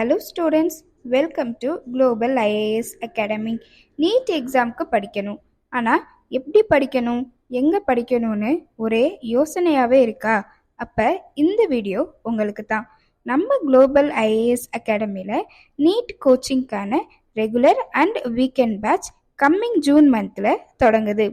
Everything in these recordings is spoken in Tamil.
Hello students, welcome to Global IAS Academy. NEET எக்ஸாம்க்கு படிக்கணும். ஆனால் எப்படி படிக்கணும், எங்கே படிக்கணும்னு ஒரே யோசனையாகவே இருக்கா? அப்போ இந்த வீடியோ உங்களுக்கு தான். நம்ம குளோபல் ஐஏஎஸ் அகாடமியில் நீட் கோச்சிங்க்கான regular and weekend batch coming June மந்தில் தொடங்குது.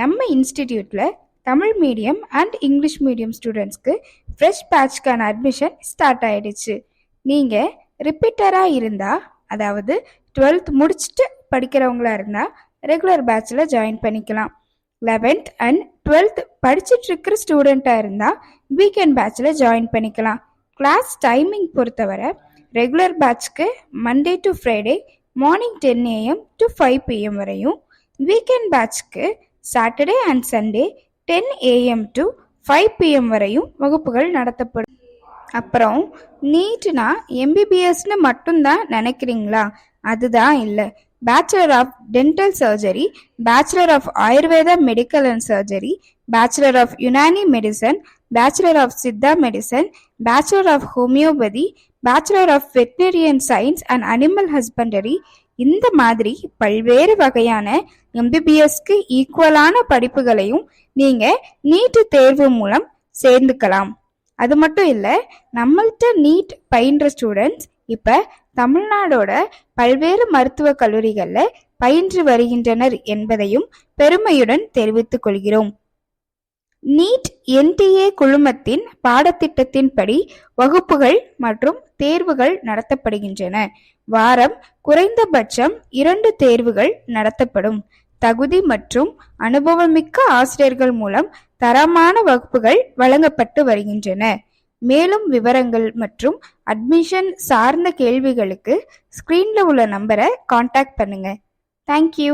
நம்ம இன்ஸ்டிடியூட்டில் Tamil medium and English medium ஸ்டூடெண்ட்ஸ்க்கு ஃப்ரெஷ் பேட்ச்க்கான அட்மிஷன் ஸ்டார்ட் ஆகிடுச்சு. நீங்கள் ரிப்பீட்டராக இருந்தால், அதாவது 12th முடிச்சுட்டு படிக்கிறவங்களா இருந்தால் ரெகுலர் பேட்சில் ஜாயின் பண்ணிக்கலாம். 11th அண்ட் 12th படிச்சுட்டு இருக்கிற ஸ்டூடெண்ட்டாக இருந்தால் வீக்கெண்ட் பேட்சில் ஜாயின் பண்ணிக்கலாம். கிளாஸ் டைமிங் பொறுத்தவரை ரெகுலர் பேட்ச்க்கு Monday to Friday morning 10 AM to 5 PM வரையும், வீக்கெண்ட் பேட்ச்க்கு Saturday and Sunday 10 AM to 5 PM வரையும் வகுப்புகள் நடத்தப்படும். அப்புறம் நீட்னா எம்பிபிஎஸ்ன்னு மட்டும்தான் நினைக்கிறீங்களா? அதுதான் இல்லை. Bachelor of dental surgery, bachelor of Ayurveda medical and surgery, bachelor of Unani medicine, bachelor of Siddha medicine, bachelor of homeopathy, bachelor of veterinarian science and animal husbandry, இந்த மாதிரி பல்வேறு வகையான எம்பிபிஎஸ்க்கு ஈக்குவலான படிப்புகளையும் நீங்கள் நீட் தேர்வு மூலம் சேர்ந்துக்கலாம். அது மட்டும் இல்லை, நம்மள்கிட்ட நீட் பயின்ற ஸ்டூடெண்ட்ஸ் இப்போ தமிழ்நாடோட பல்வேறு மருத்துவக் கல்லூரிகளில் பயின்று வருகின்றனர் என்பதையும் பெருமையுடன் தெரிவித்துக் கொள்கிறோம். நீட் என்டிஏ குழுமத்தின் பாடத்திட்டத்தின்படி வகுப்புகள் மற்றும் தேர்வுகள் நடத்தப்படுகின்றன. வாரம் குறைந்தபட்சம் 2 தேர்வுகள் நடத்தப்படும். தகுதி மற்றும் அனுபவமிக்க ஆசிரியர்கள் மூலம் தரமான வகுப்புகள் வழங்கப்பட்டு வருகின்றன. மேலும் விவரங்கள் மற்றும் அட்மிஷன் சார்ந்த கேள்விகளுக்கு ஸ்கிரீன்ல உள்ள நம்பரை கான்டாக்ட் பண்ணுங்க. தேங்க்யூ.